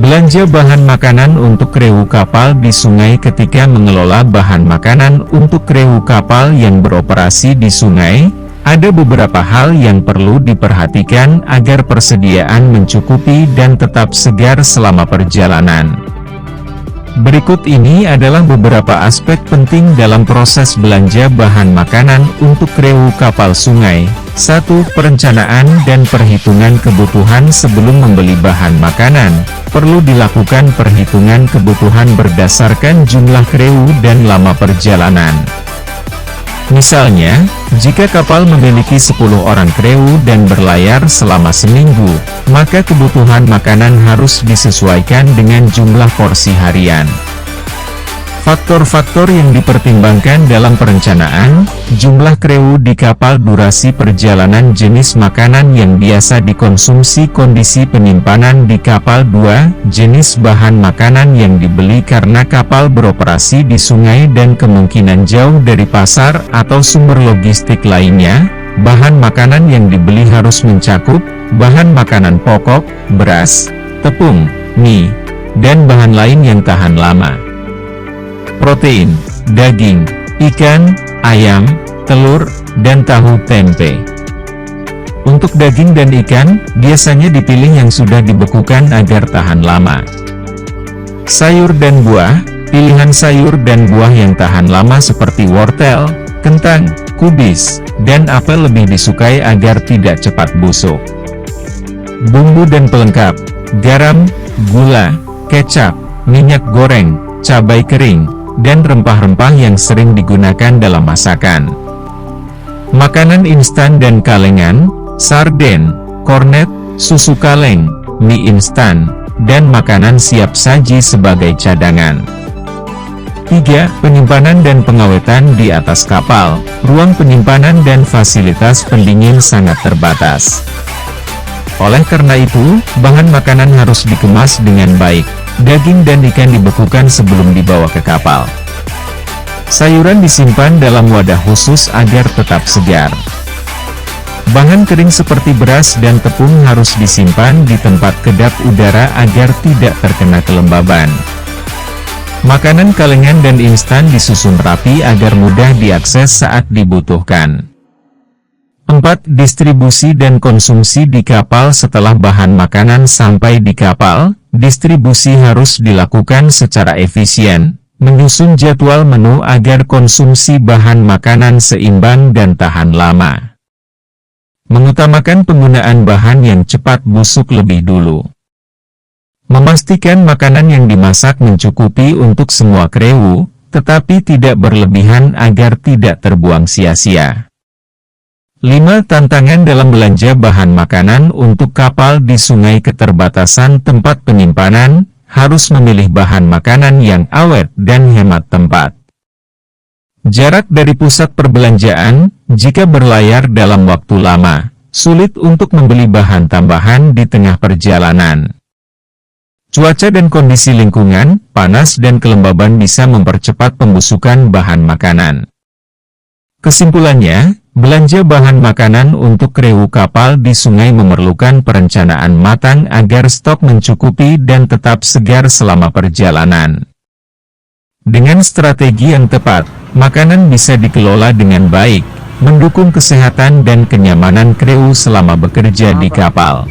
Belanja bahan makanan untuk kru kapal di sungai. Ketika mengelola bahan makanan untuk kru kapal yang beroperasi di sungai, ada beberapa hal yang perlu diperhatikan agar persediaan mencukupi dan tetap segar selama perjalanan. Berikut ini adalah beberapa aspek penting dalam proses belanja bahan makanan untuk kru kapal sungai. 1. Perencanaan dan perhitungan kebutuhan. Sebelum membeli bahan makanan, perlu dilakukan perhitungan kebutuhan berdasarkan jumlah kru dan lama perjalanan. Misalnya, jika kapal memiliki 10 orang kru dan berlayar selama seminggu, maka kebutuhan makanan harus disesuaikan dengan jumlah porsi harian. Faktor-faktor yang dipertimbangkan dalam perencanaan: jumlah kru di kapal, durasi perjalanan, jenis makanan yang biasa dikonsumsi, kondisi penyimpanan di kapal. 2. Jenis bahan makanan yang dibeli. Karena kapal beroperasi di sungai dan kemungkinan jauh dari pasar atau sumber logistik lainnya, bahan makanan yang dibeli harus mencakup bahan makanan pokok, beras, tepung, mie, dan bahan lain yang tahan lama. Protein, daging, ikan, ayam, telur, dan tahu tempe. Untuk daging dan ikan, biasanya dipilih yang sudah dibekukan agar tahan lama. Sayur dan buah, pilihan sayur dan buah yang tahan lama seperti wortel, kentang, kubis, dan apel lebih disukai agar tidak cepat busuk. Bumbu dan pelengkap: garam, gula, kecap, minyak goreng, cabai kering, dan rempah-rempah yang sering digunakan dalam masakan. Makanan instan dan kalengan: sarden, kornet, susu kaleng, mie instan, dan makanan siap saji sebagai cadangan. 3. Penyimpanan dan pengawetan di atas kapal. Ruang penyimpanan dan fasilitas pendingin sangat terbatas. Oleh karena itu, bahan makanan harus dikemas dengan baik. Daging dan ikan dibekukan sebelum dibawa ke kapal. Sayuran disimpan dalam wadah khusus agar tetap segar. Bahan kering seperti beras dan tepung harus disimpan di tempat kedap udara agar tidak terkena kelembaban. Makanan kalengan dan instan disusun rapi agar mudah diakses saat dibutuhkan. 4. Distribusi dan konsumsi di kapal. Setelah bahan makanan sampai di kapal, distribusi harus dilakukan secara efisien, menyusun jadwal menu agar konsumsi bahan makanan seimbang dan tahan lama. Mengutamakan penggunaan bahan yang cepat busuk lebih dulu. Memastikan makanan yang dimasak mencukupi untuk semua kru, tetapi tidak berlebihan agar tidak terbuang sia-sia. 5. Tantangan dalam belanja bahan makanan untuk kapal di sungai. Keterbatasan tempat penyimpanan, harus memilih bahan makanan yang awet dan hemat tempat. Jarak dari pusat perbelanjaan: jika berlayar dalam waktu lama, sulit untuk membeli bahan tambahan di tengah perjalanan. Cuaca dan kondisi lingkungan, panas dan kelembaban bisa mempercepat pembusukan bahan makanan. Kesimpulannya, belanja bahan makanan untuk kru kapal di sungai memerlukan perencanaan matang agar stok mencukupi dan tetap segar selama perjalanan. Dengan strategi yang tepat, makanan bisa dikelola dengan baik, mendukung kesehatan dan kenyamanan kru selama bekerja di kapal.